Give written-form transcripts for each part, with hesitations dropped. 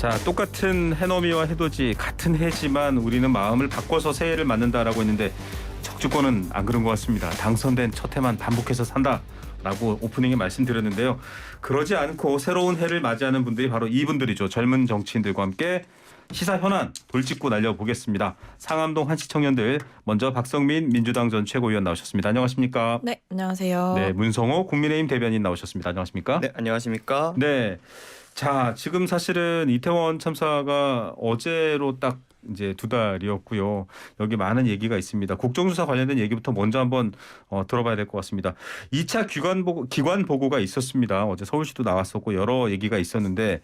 자, 똑같은 해넘이와 해돋이 같은 해지만 우리는 마음을 바꿔서 새해를 맞는다라고 했는데 정치권은 안 그런 것 같습니다. 당선된 첫 해만 반복해서 산다라고 오프닝에 말씀드렸는데요. 그러지 않고 새로운 해를 맞이하는 분들이 바로 이분들이죠. 젊은 정치인들과 함께 시사 현안 돌직구 날려보겠습니다. 상암동 한시 청년들, 먼저 박성민 민주당 전 최고위원 나오셨습니다. 안녕하십니까? 네, 안녕하세요. 네, 문성호 국민의힘 대변인 나오셨습니다. 안녕하십니까? 네, 안녕하십니까? 네. 자, 지금 사실은 이태원 참사가 어제로 딱 이제 2달이었고요. 여기 많은 얘기가 있습니다. 국정조사 관련된 얘기부터 먼저 한번 들어봐야 될 것 같습니다. 2차 기관 보고가 있었습니다. 어제 서울시도 나왔었고 여러 얘기가 있었는데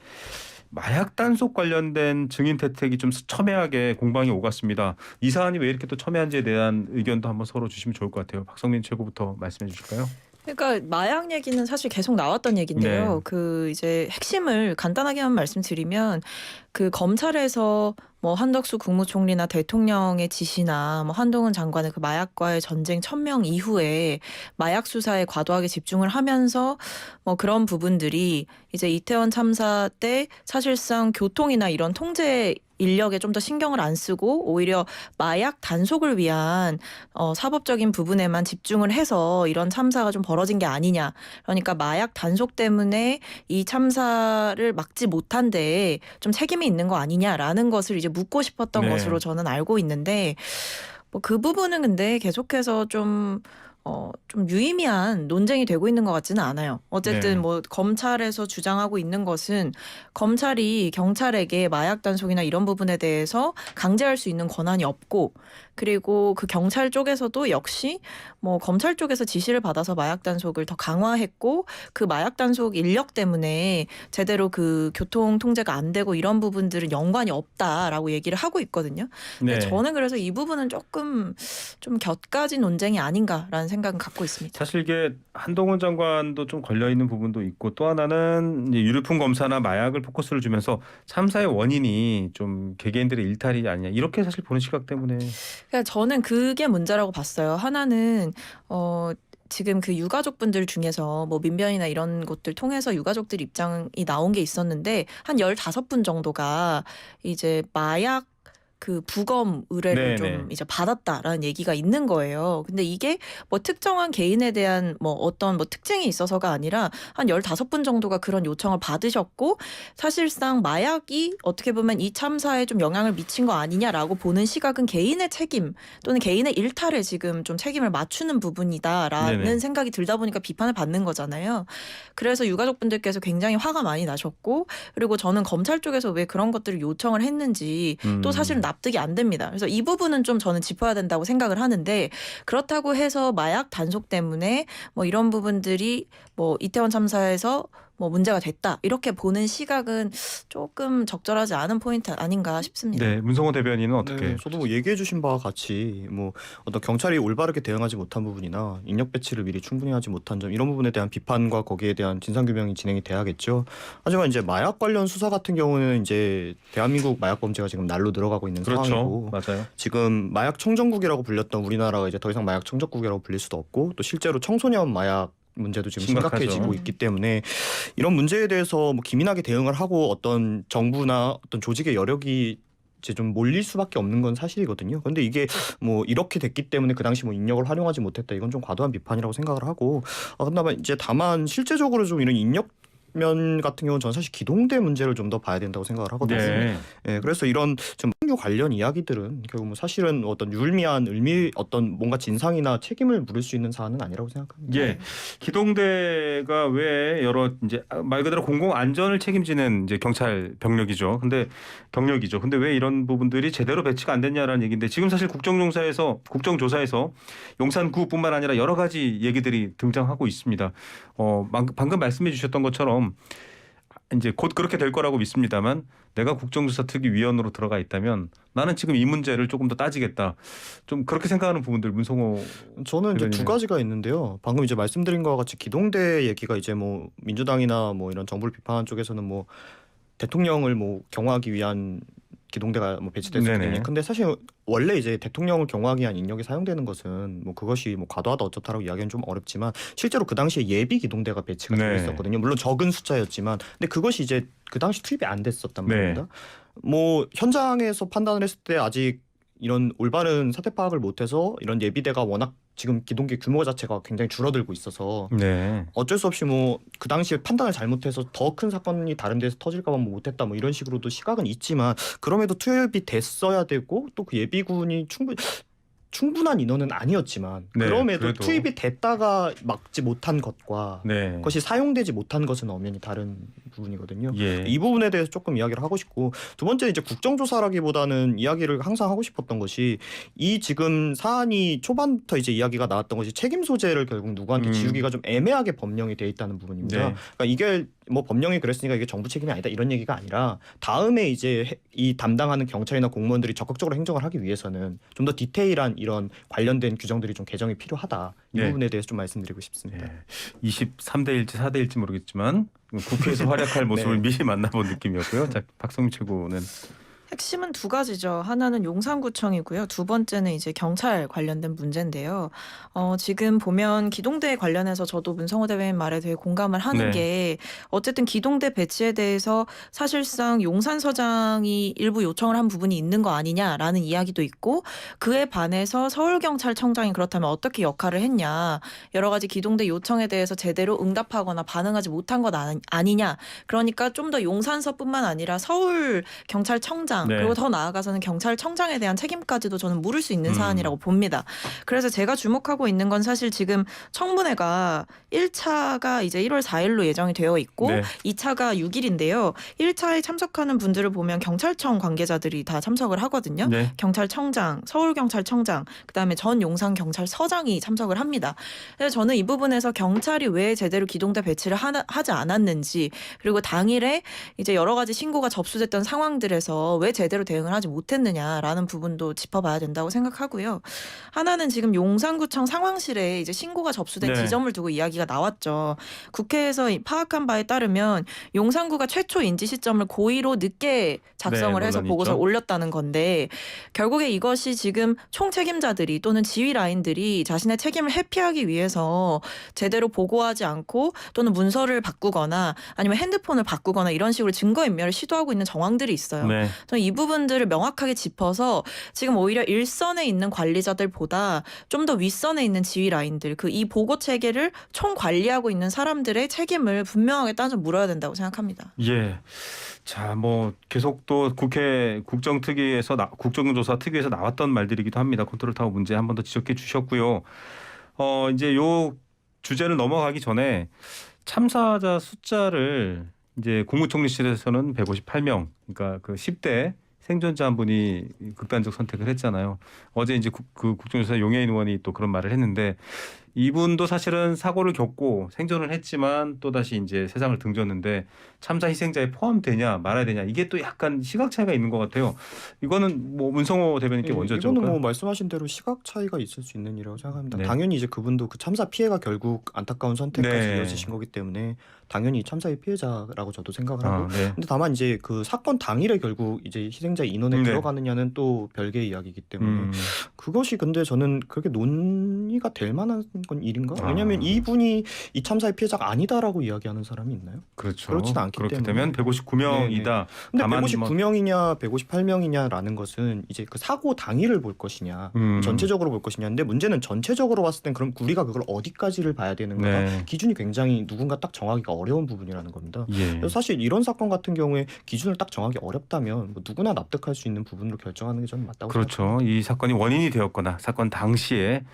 마약 단속 관련된 증인 태택이 좀 첨예하게 공방이 오갔습니다. 이 사안이 왜 이렇게 또 첨예한지에 대한 의견도 한번 서로 주시면 좋을 것 같아요. 박성민 최고부터 말씀해 주실까요? 그러니까 마약 얘기는 사실 계속 나왔던 얘기인데요. 네. 그 이제 핵심을 간단하게만 말씀드리면 그 검찰에서 뭐 한덕수 국무총리나 대통령의 지시나 뭐 한동훈 장관의 그 마약과의 전쟁 천명 이후에 마약 수사에 과도하게 집중을 하면서 뭐 그런 부분들이 이제 이태원 참사 때 사실상 교통이나 이런 통제 인력에 좀 더 신경을 안 쓰고 오히려 마약 단속을 위한 사법적인 부분에만 집중을 해서 이런 참사가 좀 벌어진 게 아니냐. 그러니까 마약 단속 때문에 이 참사를 막지 못한 데에 좀 책임이 있는 거 아니냐라는 것을 이제 묻고 싶었던 네. 것으로 저는 알고 있는데 뭐 그 부분은 근데 계속해서 좀 유의미한 논쟁이 되고 있는 것 같지는 않아요. 어쨌든 네. 뭐 검찰에서 주장하고 있는 것은 검찰이 경찰에게 마약 단속이나 이런 부분에 대해서 강제할 수 있는 권한이 없고 그리고 그 경찰 쪽에서도 역시 뭐 검찰 쪽에서 지시를 받아서 마약 단속을 더 강화했고 그 마약 단속 인력 때문에 제대로 그 교통 통제가 안 되고 이런 부분들은 연관이 없다라고 얘기를 하고 있거든요. 근데 저는 그래서 이 부분은 조금 좀 곁가진 논쟁이 아닌가라는 생각은 갖고 있습니다. 사실 이게 한동훈 장관도 좀 걸려 있는 부분도 있고 또 하나는 이제 유류품 검사나 마약을 포커스를 주면서 참사의 원인이 좀 개개인들의 일탈이 아니냐 이렇게 사실 보는 시각 때문에. 그러니까 저는 그게 문제라고 봤어요. 하나는 지금 그 유가족분들 중에서 뭐 민변이나 이런 곳들 통해서 유가족들 입장이 나온 게 있었는데 한 15분 정도가 이제 마약 그 부검 의뢰를 네네. 좀 이제 받았다라는 얘기가 있는 거예요. 근데 이게 뭐 특정한 개인에 대한 뭐 어떤 뭐 특징이 있어서가 아니라 한 15분 정도가 그런 요청을 받으셨고 사실상 마약이 어떻게 보면 이 참사에 좀 영향을 미친 거 아니냐라고 보는 시각은 개인의 책임 또는 개인의 일탈에 지금 좀 책임을 맞추는 부분이다라는 네네. 생각이 들다 보니까 비판을 받는 거잖아요. 그래서 유가족분들께서 굉장히 화가 많이 나셨고 그리고 저는 검찰 쪽에서 왜 그런 것들을 요청을 했는지 또 사실은 납득이 안 됩니다. 그래서 이 부분은 좀 저는 짚어야 된다고 생각을 하는데 그렇다고 해서 마약 단속 때문에 뭐 이런 부분들이 뭐 이태원 참사에서 뭐 문제가 됐다 이렇게 보는 시각은 조금 적절하지 않은 포인트 아닌가 싶습니다. 네, 문성호 대변인은 어떻게? 네, 저도 뭐 얘기해주신 바와 같이 뭐 어떤 경찰이 올바르게 대응하지 못한 부분이나 인력 배치를 미리 충분히 하지 못한 점 이런 부분에 대한 비판과 거기에 대한 진상규명이 진행이 돼야겠죠. 하지만 이제 마약 관련 수사 같은 경우는 이제 대한민국 마약 범죄가 지금 날로 늘어가고 있는 그렇죠, 상황이고 맞아요. 지금 마약 청정국이라고 불렸던 우리나라가 이제 더 이상 마약 청정국이라고 불릴 수도 없고 또 실제로 청소년 마약 문제도 지금 심각하죠. 심각해지고 있기 때문에 이런 문제에 대해서 뭐 기민하게 대응을 하고 어떤 정부나 어떤 조직의 여력이 이제 좀 몰릴 수밖에 없는 건 사실이거든요. 그런데 이게 뭐 이렇게 됐기 때문에 그 당시 뭐 인력을 활용하지 못했다 이건 좀 과도한 비판이라고 생각을 하고 그나마 이제 다만 실제적으로 좀 이런 인력 면 같은 경우는 저는 사실 기동대 문제를 좀 더 봐야 된다고 생각을 하거든요. 네. 예, 그래서 이런 좀 학교 관련 이야기들은 결국 뭐 사실은 어떤 유의미한 어떤 뭔가 진상이나 책임을 물을 수 있는 사안은 아니라고 생각합니다. 예, 기동대가 왜 여러 이제 말 그대로 공공 안전을 책임지는 이제 경찰 병력이죠. 근데 왜 이런 부분들이 제대로 배치가 안 됐냐라는 얘기인데 지금 사실 국정조사에서 용산구뿐만 아니라 여러 가지 얘기들이 등장하고 있습니다. 방금 말씀해 주셨던 것처럼 이제 곧 그렇게 될 거라고 믿습니다만 내가 국정조사 특위위원으로 들어가 있다면 나는 지금 이 문제를 조금 더 따지겠다. 좀 그렇게 생각하는 부분들 문성호 저는 이제 대변인은. 두 가지가 있는데요. 방금 이제 말씀드린 것과 같이 기동대 얘기가 이제 뭐 민주당이나 뭐 이런 정부를 비판하는 쪽에서는 뭐 대통령을 뭐 경호하기 위한 기동대가 뭐 배치됐었거든요. 네네. 근데 사실 원래 이제 대통령을 경호하기 위한 인력이 사용되는 것은 뭐 그것이 뭐 과도하다 어쩌다라고 이야기하기는 좀 어렵지만 실제로 그 당시에 예비 기동대가 배치가 되어 네. 있었거든요. 물론 적은 숫자였지만 근데 그것이 이제 그 당시 투입이 안 됐었단 네. 말입니다. 뭐 현장에서 판단을 했을 때 아직 이런 올바른 사태 파악을 못해서 이런 예비대가 워낙 지금 기동기 규모 자체가 굉장히 줄어들고 있어서 네. 어쩔 수 없이 뭐 그 당시에 판단을 잘못해서 더 큰 사건이 다른 데서 터질까봐 뭐 못했다 뭐 이런 식으로도 시각은 있지만 그럼에도 투입이 됐어야 되고 또 그 예비군이 충분한 인원은 아니었지만 네, 그럼에도 그래도. 투입이 됐다가 막지 못한 것과 네. 그것이 사용되지 못한 것은 엄연히 다른 부분이거든요. 예. 이 부분에 대해서 조금 이야기를 하고 싶고 두 번째 이제 국정조사라기보다는 이야기를 항상 하고 싶었던 것이 이 지금 사안이 초반부터 이제 이야기가 나왔던 것이 책임 소재를 결국 누구한테 지우기가 좀 애매하게 법령이 돼 있다는 부분입니다. 네. 그러니까 이게 뭐 법령이 그랬으니까 이게 정부 책임이 아니다 이런 얘기가 아니라 다음에 이제 이 담당하는 경찰이나 공무원들이 적극적으로 행정을 하기 위해서는 좀 더 디테일한 이런 관련된 규정들이 좀 개정이 필요하다. 이 네. 부분에 대해서 좀 말씀드리고 싶습니다. 예. 23대일지 4대일지 모르겠지만 국회에서 활약할 모습을 네. 미리 만나본 느낌이었고요. 자, 박성민 최고는 핵심은 두 가지죠. 하나는 용산구청이고요. 두 번째는 이제 경찰 관련된 문제인데요. 지금 보면 기동대 관련해서 저도 문성호 대변인 말에 되게 공감을 하는 네. 게 어쨌든 기동대 배치에 대해서 사실상 용산서장이 일부 요청을 한 부분이 있는 거 아니냐라는 이야기도 있고 그에 반해서 서울경찰청장이 그렇다면 어떻게 역할을 했냐. 여러 가지 기동대 요청에 대해서 제대로 응답하거나 반응하지 못한 것 아니냐. 그러니까 좀 더 용산서뿐만 아니라 서울경찰청장 네. 그리고 더 나아가서는 경찰청장에 대한 책임까지도 저는 물을 수 있는 사안이라고 봅니다. 그래서 제가 주목하고 있는 건 사실 지금 청문회가 1차가 이제 1월 4일로 예정이 되어 있고 네. 2차가 6일인데요. 1차에 참석하는 분들을 보면 경찰청 관계자들이 다 참석을 하거든요. 네. 경찰청장, 서울경찰청장, 그다음에 전 용산경찰서장이 참석을 합니다. 그래서 저는 이 부분에서 경찰이 왜 제대로 기동대 배치를 하지 않았는지 그리고 당일에 이제 여러 가지 신고가 접수됐던 상황들에서 왜 제대로 대응을 하지 못했느냐라는 부분도 짚어봐야 된다고 생각하고요. 하나는 지금 용산구청 상황실에 이제 신고가 접수된 네. 지점을 두고 이야기가 나왔죠. 국회에서 파악한 바에 따르면 용산구가 최초 인지 시점을 고의로 늦게 작성을 네, 해서 논란이 보고서를 있죠. 올렸다는 건데 결국에 이것이 지금 총책임자들이 또는 지휘 라인들이 자신의 책임을 회피하기 위해서 제대로 보고하지 않고 또는 문서를 바꾸거나 아니면 핸드폰을 바꾸거나 이런 식으로 증거인멸을 시도하고 있는 정황들이 있어요. 네. 저는 이 부분들을 명확하게 짚어서 지금 오히려 일선에 있는 관리자들보다 좀 더 윗선에 있는 지휘 라인들 이 보고 체계를 총 관리하고 있는 사람들의 책임을 분명하게 따져 물어야 된다고 생각합니다. 예. 자, 뭐 계속 또 국회 국정조사 특위에서 나왔던 말들이기도 합니다. 컨트롤타워 문제 한 번 더 지적해 주셨고요. 이제 요 주제를 넘어가기 전에 참사자 숫자를 이제 국무총리실에서는 158명, 그러니까 그 10대 생존자 한 분이 극단적 선택을 했잖아요. 어제 이제 그 국정조사 용해인 의원이 또 그런 말을 했는데 이분도 사실은 사고를 겪고 생존을 했지만 또다시 이제 세상을 등졌는데 참사 희생자에 포함되냐 말아야 되냐 이게 또 약간 시각 차이가 있는 것 같아요. 이거는 뭐 문성호 대변인께 먼저 이거는 여쭤볼까요? 뭐 말씀하신 대로 시각 차이가 있을 수 있는 일이라고 생각합니다. 네. 당연히 이제 그분도 그 참사 피해가 결국 안타까운 선택까지 네. 이어지신 거기 때문에 당연히 참사의 피해자라고 저도 생각을 하고 네. 근데 다만 이제 그 사건 당일에 결국 이제 희생자 인원에 네. 들어가느냐는 또 별개의 이야기이기 때문에 그것이 근데 저는 그렇게 논의가 될 만한 건 일인가? 왜냐하면 이분이 이 참사의 피해자가 아니다라고 이야기하는 사람이 있나요? 그렇죠. 그렇지는 않기 그렇게 때문에. 되면 159명이다. 근데 다만 159명이냐 158명이냐라는 것은 이제 그 사고 당일을 볼 것이냐 전체적으로 볼 것이냐인데 문제는 전체적으로 봤을 땐 그럼 우리가 그걸 어디까지를 봐야 되는가가 네. 기준이 굉장히 누군가 딱 정하기가 어려운 부분이라는 겁니다. 예. 그래서 사실 이런 사건 같은 경우에 기준을 딱 정하기 어렵다면 뭐 누구나 납득할 수 있는 부분으로 결정하는 게 저는 맞다고 그렇죠. 생각합니다. 이 사건이 원인이 되었거나 사건 당시에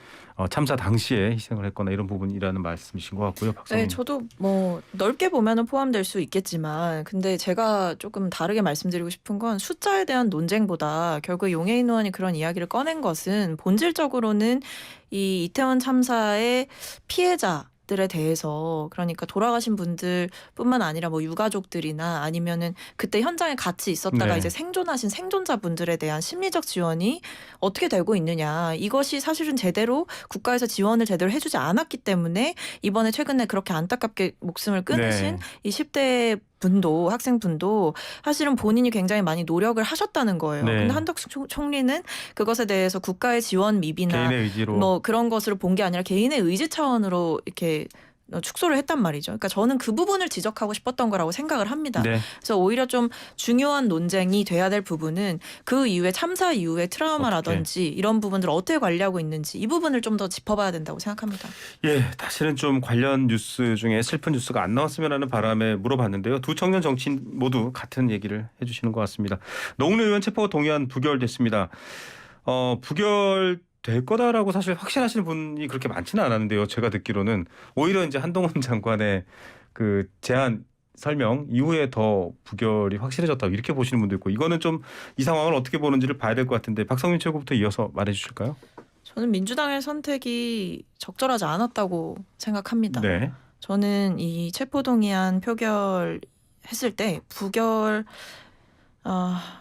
참사 당시에 희생을 했거나 이런 부분이라는 말씀이신 것 같고요. 박성민. 네, 저도 뭐 넓게 보면은 포함될 수 있겠지만, 근데 제가 조금 다르게 말씀드리고 싶은 건 숫자에 대한 논쟁보다 결국 용해인 의원이 그런 이야기를 꺼낸 것은 본질적으로는 이 이태원 참사의 피해자들에 대해서 그러니까 돌아가신 분들뿐만 아니라 뭐 유가족들이나 아니면은 그때 현장에 같이 있었다가 네. 이제 생존하신 생존자분들에 대한 심리적 지원이 어떻게 되고 있느냐 이것이 사실은 제대로 국가에서 지원을 제대로 해주지 않았기 때문에 이번에 최근에 그렇게 안타깝게 목숨을 끊으신 네. 이 10대 분도 학생분도 사실은 본인이 굉장히 많이 노력을 하셨다는 거예요. 네. 근데 한덕수 총리는 그것에 대해서 국가의 지원 미비나 개인의 의지로 뭐 그런 것으로 본 게 아니라 개인의 의지 차원으로 이렇게 축소를 했단 말이죠. 그러니까 저는 그 부분을 지적하고 싶었던 거라고 생각을 합니다. 네. 그래서 오히려 좀 중요한 논쟁이 돼야 될 부분은 그 이후에 참사 이후에 트라우마라든지 이런 부분들을 어떻게 관리하고 있는지 이 부분을 좀 더 짚어봐야 된다고 생각합니다. 예, 다시는 좀 관련 뉴스 중에 슬픈 뉴스가 안 나왔으면 하는 바람에 물어봤는데요. 두 청년 정치인 모두 같은 얘기를 해주시는 것 같습니다. 노웅래 의원 체포가 동의안 부결됐습니다. 부결 될 거다라고 사실 확신하시는 분이 그렇게 많지는 않았는데요. 제가 듣기로는 오히려 이제 한동훈 장관의 그 제안 설명 이후에 더 부결이 확실해졌다고 이렇게 보시는 분도 있고 이거는 좀 이 상황을 어떻게 보는지를 봐야 될 것 같은데 박성민 최고부터 이어서 말해 주실까요? 저는 민주당의 선택이 적절하지 않았다고 생각합니다. 네. 저는 이 체포동의안 표결했을 때 부결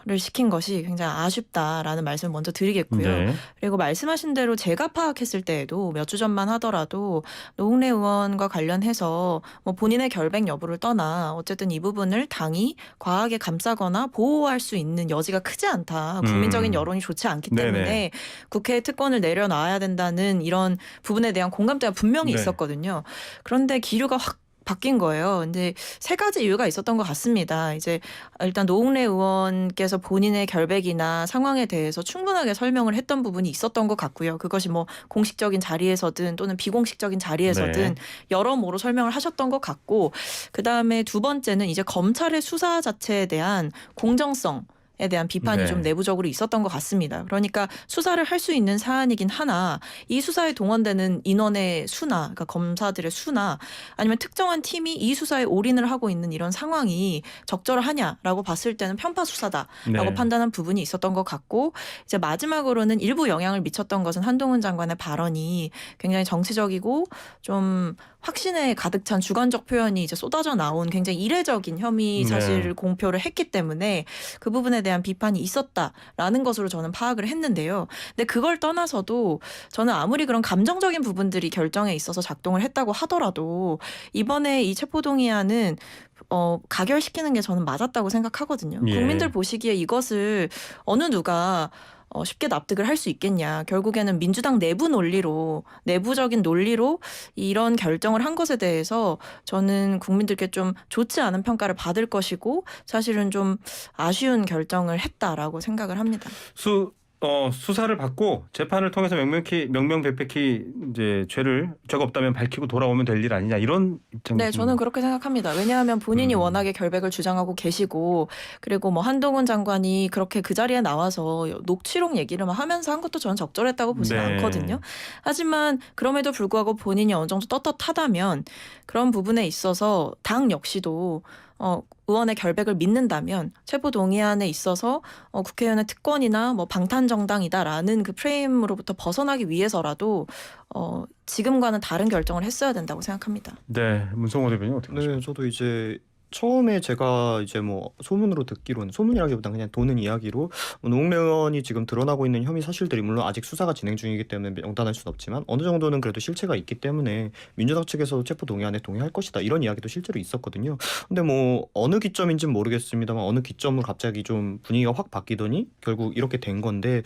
를 시킨 것이 굉장히 아쉽다라는 말씀을 먼저 드리겠고요. 네. 그리고 말씀하신 대로 제가 파악했을 때에도 몇 주 전만 하더라도 노웅래 의원과 관련해서 뭐 본인의 결백 여부를 떠나 어쨌든 이 부분을 당이 과하게 감싸거나 보호할 수 있는 여지가 크지 않다. 국민적인 여론이 좋지 않기 때문에 네네. 국회에 특권을 내려놔야 된다는 이런 부분에 대한 공감대가 분명히 네. 있었거든요. 그런데 기류가 확 바뀐 거예요. 근데 세 가지 이유가 있었던 것 같습니다. 이제 일단 노웅래 의원께서 본인의 결백이나 상황에 대해서 충분하게 설명을 했던 부분이 있었던 것 같고요. 그것이 뭐 공식적인 자리에서든 또는 비공식적인 자리에서든 네. 여러모로 설명을 하셨던 것 같고, 그 다음에 두 번째는 이제 검찰의 수사 자체에 대한 공정성. 에 대한 비판이 네. 좀 내부적으로 있었던 것 같습니다. 그러니까 수사를 할 수 있는 사안이긴 하나 이 수사에 동원되는 인원의 수나 그러니까 검사들의 수나 아니면 특정한 팀이 이 수사에 올인을 하고 있는 이런 상황이 적절하냐라고 봤을 때는 편파 수사다라고 네. 판단한 부분이 있었던 것 같고, 이제 마지막으로는 일부 영향을 미쳤던 것은 한동훈 장관의 발언이 굉장히 정치적이고 좀 확신에 가득 찬 주관적 표현이 이제 쏟아져 나온 굉장히 이례적인 혐의 사실을 네. 공표를 했기 때문에 그 부분에 대한 비판이 있었다라는 것으로 저는 파악을 했는데요. 근데 그걸 떠나서도 저는 아무리 그런 감정적인 부분들이 결정에 있어서 작동을 했다고 하더라도 이번에 이 체포동의안은 가결시키는 게 저는 맞았다고 생각하거든요. 예. 국민들 보시기에 이것을 어느 누가 쉽게 납득을 할 수 있겠냐. 결국에는 민주당 내부 논리로, 내부적인 논리로 이런 결정을 한 것에 대해서 저는 국민들께 좀 좋지 않은 평가를 받을 것이고 사실은 좀 아쉬운 결정을 했다라고 생각을 합니다. 수사를 받고 재판을 통해서 명명백백히 이제 죄가 없다면 밝히고 돌아오면 될 일 아니냐 이런 입장이십니까? 네, 저는 그렇게 생각합니다. 왜냐하면 본인이 워낙에 결백을 주장하고 계시고 그리고 뭐 한동훈 장관이 그렇게 그 자리에 나와서 녹취록 얘기를 막 하면서 한 것도 저는 적절했다고 보지는 네. 않거든요. 하지만 그럼에도 불구하고 본인이 어느 정도 떳떳하다면 그런 부분에 있어서 당 역시도 의원의 결백을 믿는다면 체포동의안에 있어서 국회의원의 특권이나 뭐 방탄정당이다라는 그 프레임으로부터 벗어나기 위해서라도 지금과는 다른 결정을 했어야 된다고 생각합니다. 네, 문성호 대변인 어떻게 보십니까? 네, 저도 이제 처음에 제가 이제 뭐 소문으로 듣기로는 소문이라기보다 그냥 도는 이야기로 노웅래 의원이 지금 드러나고 있는 혐의 사실들이 물론 아직 수사가 진행 중이기 때문에 명단할 수는 없지만 어느 정도는 그래도 실체가 있기 때문에 민주당 측에서 체포 동의안에 동의할 것이다 이런 이야기도 실제로 있었거든요. 근데 뭐 어느 기점인지는 모르겠습니다만 어느 기점으로 갑자기 좀 분위기가 확 바뀌더니 결국 이렇게 된 건데,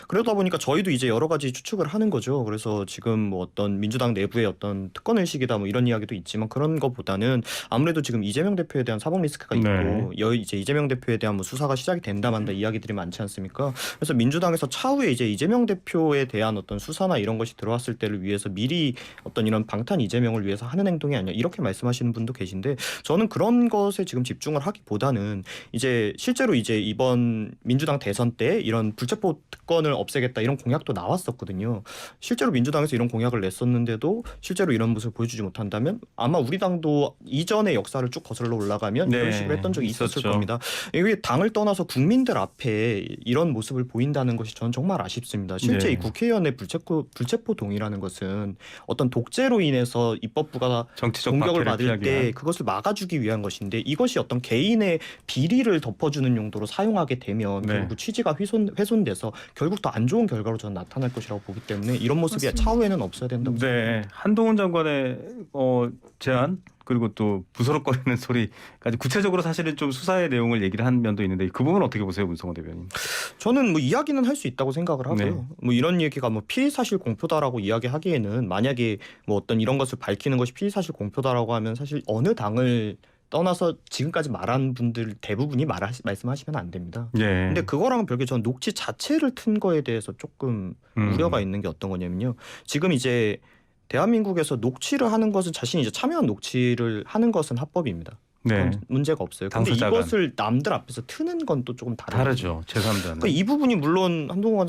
그러다 보니까 저희도 이제 여러 가지 추측을 하는 거죠. 그래서 지금 뭐 어떤 민주당 내부의 어떤 특권 의식이다 뭐 이런 이야기도 있지만 그런 것보다는 아무래도 지금 이재명 대표에 대한 사법 리스크가 있고 네. 이제 이재명 대표에 대한 뭐 수사가 시작이 된다 만다 이야기들이 많지 않습니까? 그래서 민주당에서 차후에 이제 이재명 대표에 대한 어떤 수사나 이런 것이 들어왔을 때를 위해서 미리 어떤 이런 방탄 이재명을 위해서 하는 행동이 아니냐 이렇게 말씀하시는 분도 계신데, 저는 그런 것에 지금 집중을 하기보다는 이제 실제로 이제 이번 민주당 대선 때 이런 불체포 특권을 없애겠다 이런 공약도 나왔었거든요. 실제로 민주당에서 이런 공약을 냈었는데도 실제로 이런 모습을 보여주지 못한다면 아마 우리 당도 이전의 역사를 쭉 거슬러 올라가면 네, 이런 식으로 했던 적이 있었을 있었죠. 겁니다. 이게 당을 떠나서 국민들 앞에 이런 모습을 보인다는 것이 저는 정말 아쉽습니다. 실제 네. 이 국회의원의 불체포 동의라는 것은 어떤 독재로 인해서 입법부가 정치적 공격을 박해를 받을 피하기 때 위한. 그것을 막아주기 위한 것인데 이것이 어떤 개인의 비리를 덮어주는 용도로 사용하게 되면 네. 결국 취지가 훼손돼서 결국 더 안 좋은 결과로 저는 나타날 것이라고 보기 때문에 이런 모습이 맞습니다. 차후에는 없어야 된다고 생각합니다. 네, 한동훈 장관의 제안 그리고 또 부스럭거리는 소리까지 구체적으로 사실은 좀 수사의 내용을 얘기를 한 면도 있는데 그 부분은 어떻게 보세요, 문성호 대변인? 저는 뭐 이야기는 할 수 있다고 생각을 하고요. 네. 뭐 이런 얘기가 뭐 피의사실 공표다라고 이야기하기에는 만약에 뭐 어떤 이런 것을 밝히는 것이 피의사실 공표다라고 하면 사실 어느 당을 떠나서 지금까지 말한 분들 대부분이 말씀하시면 안 됩니다. 예. 근데 그거랑은 별개 전 녹취 자체를 튼 거에 대해서 조금 우려가 있는 게 어떤 거냐면요. 지금 이제 대한민국에서 녹취를 하는 것은 자신이 이제 참여한 녹취를 하는 것은 합법입니다. 네. 그건 문제가 없어요. 근데 당사자가. 이것을 남들 앞에서 트는 건 또 조금 다르죠. 제3자는. 그러니까 이 부분이 물론 한동훈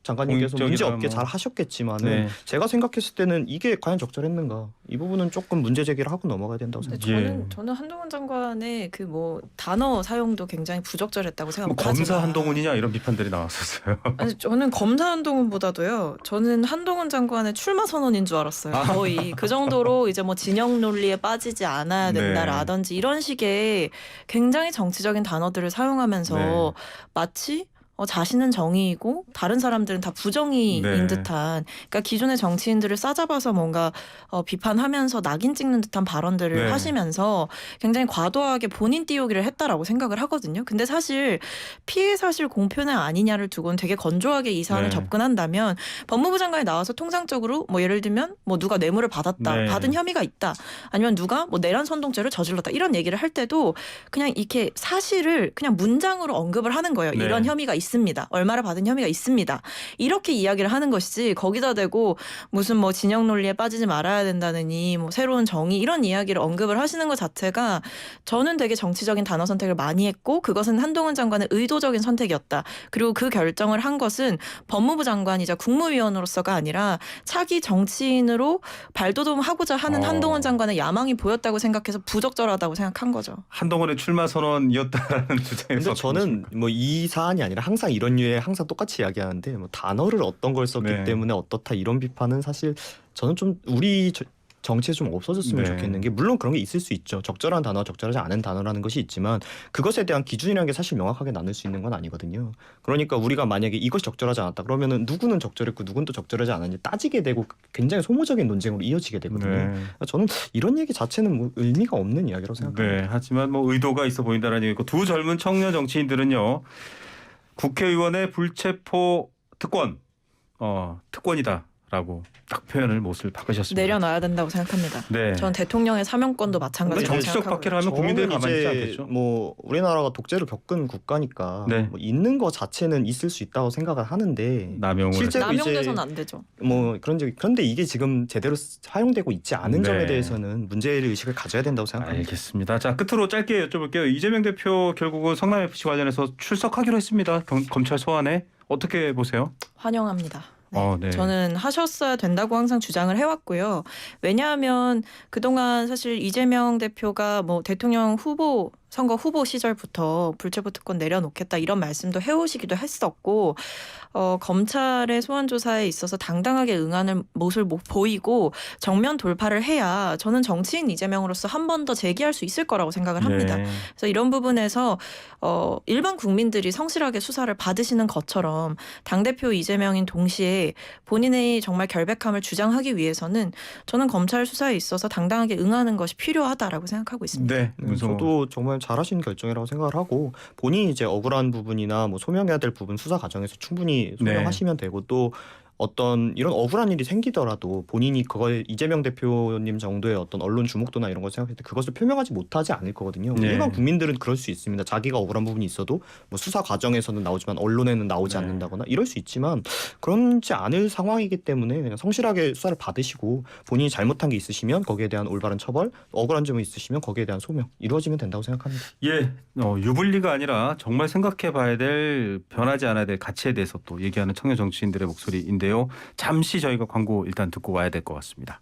장관님께서 문제 공익적이라 없게 뭐. 잘 하셨겠지만은 네. 제가 생각했을 때는 이게 과연 적절했는가 이 부분은 조금 문제 제기를 하고 넘어가야 된다고 근데 생각합니다. 저는 한동훈 장관의 그 뭐 단어 사용도 굉장히 부적절했다고 뭐 생각합니다. 검사 한동훈이냐 이런 비판들이 나왔었어요. 아니 저는 검사 한동훈보다도요. 저는 한동훈 장관의 출마 선언인 줄 알았어요. 거의 그 정도로 이제 뭐 진영 논리에 빠지지 않아야 된다라든지 이런 식의 굉장히 정치적인 단어들을 사용하면서 네. 마치 자신은 정의이고 다른 사람들은 다 부정의인 네. 듯한 그러니까 기존의 정치인들을 싸잡아서 뭔가 비판하면서 낙인 찍는 듯한 발언들을 네. 하시면서 굉장히 과도하게 본인 띄우기를 했다라고 생각을 하거든요. 근데 사실 피해 사실 공표냐 아니냐를 두고는 되게 건조하게 이 사안을 네. 접근한다면 법무부 장관이 나와서 통상적으로 뭐 예를 들면 뭐 누가 뇌물을 받았다, 네. 받은 혐의가 있다, 아니면 누가 뭐 내란 선동죄를 저질렀다 이런 얘기를 할 때도 그냥 이렇게 사실을 그냥 문장으로 언급을 하는 거예요. 네. 이런 혐의가 있습니다. 얼마를 받은 혐의가 있습니다. 이렇게 이야기를 하는 것이지 거기다 대고 무슨 뭐 진영 논리에 빠지지 말아야 된다느니 뭐 새로운 정의 이런 이야기를 언급을 하시는 것 자체가 저는 되게 정치적인 단어 선택을 많이 했고 그것은 한동훈 장관의 의도적인 선택이었다. 그리고 그 결정을 한 것은 법무부 장관이자 국무위원으로서가 아니라 차기 정치인으로 발돋움하고자 하는 한동훈 장관의 야망이 보였다고 생각해서 부적절하다고 생각한 거죠. 한동훈의 출마 선언이었다라는 주장에서 근데 저는 뭐 이 사안이 아니라 항상 이런 류의 항상 똑같이 이야기하는데 뭐 단어를 어떤 걸 썼기 네. 때문에 어떻다 이런 비판은 사실 저는 좀 우리 정치에 좀 없어졌으면 네. 좋겠는 게 물론 그런 게 있을 수 있죠. 적절한 단어, 적절하지 않은 단어라는 것이 있지만 그것에 대한 기준이라는 게 사실 명확하게 나눌 수 있는 건 아니거든요. 그러니까 우리가 만약에 이것이 적절하지 않았다 그러면은 누구는 적절했고 누구는 또 적절하지 않았는지 따지게 되고 굉장히 소모적인 논쟁으로 이어지게 되거든요. 네. 그러니까 저는 이런 얘기 자체는 뭐 의미가 없는 이야기라고 생각합니다. 네, 하지만 뭐 의도가 있어 보인다는 얘기고 두 젊은 청년 정치인들은요 국회의원의 불체포 특권, 특권이다라고 딱 표현을 못을 바꾸셨습니다. 내려놔야 된다고 생각합니다. 네. 전 대통령의 사명권도 근데 마찬가지라고 정치적 생각하고요. 박해를 하면 국민들이 저는 가만히 있지 이제 않겠죠. 뭐 우리나라가 독재를 겪은 국가니까 네. 뭐 있는 거 자체는 있을 수 있다고 생각을 하는데 남용을 실제로 남용돼서는 안 되죠. 뭐 그런데 이게 지금 제대로 사용되고 있지 않은 점에 네. 대해서는 문제의 의식을 가져야 된다고 생각합니다. 알겠습니다. 자, 끝으로 짧게 여쭤볼게요. 이재명 대표 결국은 성남 FC 관련해서 출석하기로 했습니다. 검찰 소환에 어떻게 보세요? 환영합니다. 네. 네. 저는 하셨어야 된다고 항상 주장을 해왔고요. 왜냐하면 그동안 사실 이재명 대표가 뭐 대통령 후보 선거 후보 시절부터 불체포 특권 내려놓겠다 이런 말씀도 해오시기도 했었고 검찰의 소환 조사에 있어서 당당하게 응하는 모습을 보이고 정면 돌파를 해야 저는 정치인 이재명으로서 한 번 더 재기할 수 있을 거라고 생각을 합니다. 네. 그래서 이런 부분에서 일반 국민들이 성실하게 수사를 받으시는 것처럼 당대표 이재명인 동시에 본인의 정말 결백함을 주장하기 위해서는 저는 검찰 수사에 있어서 당당하게 응하는 것이 필요하다라고 생각하고 있습니다. 네. 저도 정말 잘하신 결정이라고 생각을 하고 본인이 이제 억울한 부분이나 뭐 소명해야 될 부분 수사 과정에서 충분히 소명하시면 되고 또 어떤 이런 억울한 일이 생기더라도 본인이 그걸 이재명 대표님 정도의 어떤 언론 주목도나 이런 걸 생각할 때 그것을 표명하지 못하지 않을 거거든요. 네. 일반 국민들은 그럴 수 있습니다. 자기가 억울한 부분이 있어도 뭐 수사 과정에서는 나오지만 언론에는 나오지 네. 않는다거나 이럴 수 있지만 그렇지 않을 상황이기 때문에 그냥 성실하게 수사를 받으시고 본인이 잘못한 게 있으시면 거기에 대한 올바른 처벌, 억울한 점이 있으시면 거기에 대한 소명 이루어지면 된다고 생각합니다. 예, 유불리가 아니라 정말 생각해봐야 될 변하지 않아야 될 가치에 대해서 또 얘기하는 청년 정치인들의 목소리인데요. 잠시 저희가 광고 일단 듣고 와야 될 것 같습니다.